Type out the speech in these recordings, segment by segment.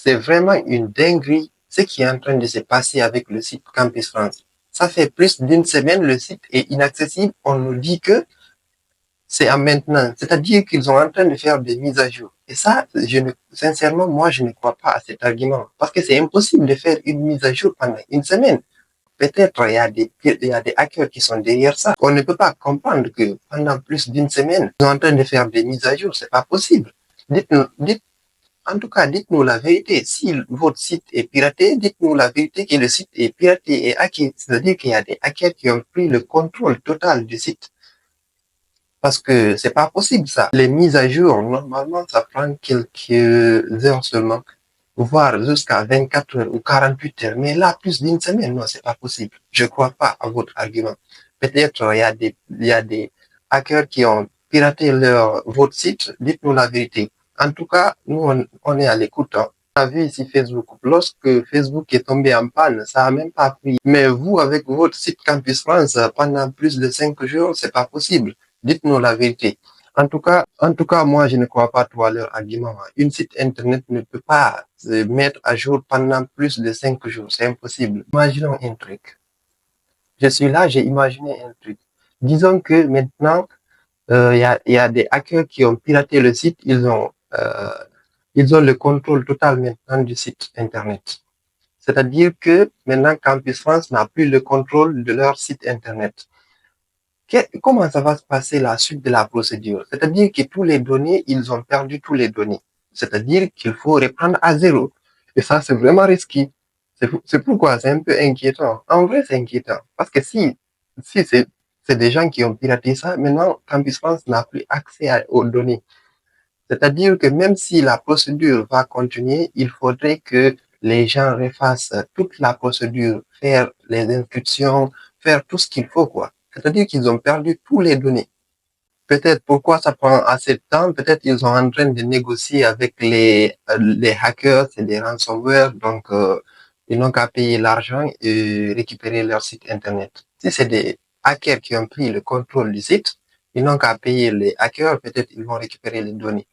c'est vraiment une dinguerie ce qui est en train de se passer avec le site Campus France. Ça fait plus d'une semaine, le site est inaccessible. On nous dit que c'est à maintenant. C'est-à-dire qu'ils sont en train de faire des mises à jour. Et ça, sincèrement, moi, je ne crois pas à cet argument. Parce que c'est impossible de faire une mise à jour pendant une semaine. Peut-être il y a des hackers qui sont derrière ça. On ne peut pas comprendre que pendant plus d'une semaine, ils sont en train de faire des mises à jour. C'est pas possible. En tout cas, dites-nous la vérité. Si votre site est piraté, dites-nous la vérité que le site est piraté et hacké. C'est-à-dire qu'il y a des hackers qui ont pris le contrôle total du site. Parce que c'est pas possible ça. Les mises à jour, normalement, ça prend quelques heures seulement, voire jusqu'à 24 heures ou 48 heures. Mais là, plus d'une semaine, non, c'est pas possible. Je crois pas à votre argument. Peut-être il y a des hackers qui ont piraté votre site. Dites-nous la vérité. En tout cas, nous, on est à l'écoute. Hein. On a vu ici Facebook. Lorsque Facebook est tombé en panne, ça a même pas pris. Mais vous, avec votre site Campus France, pendant plus de 5 jours, c'est pas possible. Dites-nous la vérité. En tout cas, moi, je ne crois pas trop à leur argument. Une site internet ne peut pas se mettre à jour pendant plus de 5 jours. C'est impossible. Imaginons un truc. Je suis là, j'ai imaginé un truc. Disons que maintenant, il y a des hackers qui ont piraté le site. Ils ont le contrôle total maintenant du site internet. C'est-à-dire que maintenant, Campus France n'a plus le contrôle de leur site internet. Comment ça va se passer la suite de la procédure? C'est-à-dire que tous les données, ils ont perdu tous les données. C'est-à-dire qu'il faut reprendre à zéro. Et ça, c'est vraiment risqué. C'est pourquoi c'est un peu inquiétant. En vrai, c'est inquiétant. Parce que si c'est des gens qui ont piraté ça, maintenant, Campus France n'a plus accès aux données. C'est-à-dire que même si la procédure va continuer, il faudrait que les gens refassent toute la procédure, faire les inscriptions, faire tout ce qu'il faut, quoi. C'est-à-dire qu'ils ont perdu tous les données. Peut-être pourquoi ça prend assez de temps, peut-être ils sont en train de négocier avec les hackers et les ransomware, donc ils n'ont qu'à payer l'argent et récupérer leur site internet. Si c'est des hackers qui ont pris le contrôle du site, ils n'ont qu'à payer les hackers, peut-être ils vont récupérer les données.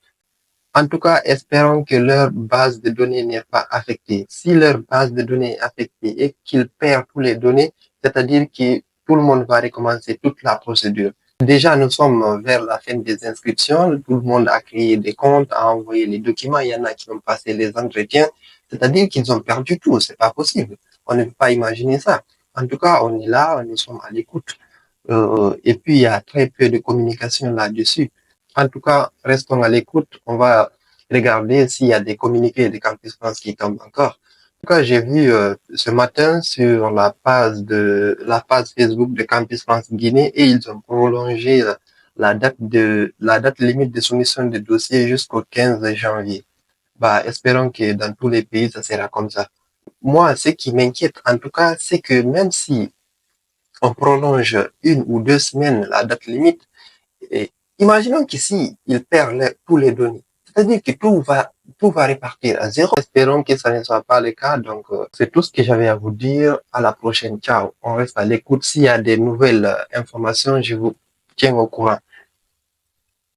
En tout cas, espérons que leur base de données n'est pas affectée. Si leur base de données est affectée et qu'ils perdent toutes les données, c'est-à-dire que tout le monde va recommencer toute la procédure. Déjà, nous sommes vers la fin des inscriptions. Tout le monde a créé des comptes, a envoyé les documents. Il y en a qui ont passé les entretiens. C'est-à-dire qu'ils ont perdu tout. C'est pas possible. On ne peut pas imaginer ça. En tout cas, on est là, nous sommes à l'écoute. Et puis, il y a très peu de communication là-dessus. En tout cas, restons à l'écoute. On va regarder s'il y a des communiqués de Campus France qui tombent encore. En tout cas, j'ai vu ce matin sur la page Facebook de Campus France Guinée et ils ont prolongé la date limite de soumission de dossier jusqu'au 15 janvier. Bah, espérons que dans tous les pays, ça sera comme ça. Moi, ce qui m'inquiète, en tout cas, c'est que même si on prolonge 1 ou 2 semaines la date limite, et imaginons qu'ici, ils perdent tous les données. C'est-à-dire que tout va repartir à zéro. Espérons que ça ne soit pas le cas. Donc, c'est tout ce que j'avais à vous dire. À la prochaine. Ciao. On reste à l'écoute. S'il y a des nouvelles informations, je vous tiens au courant.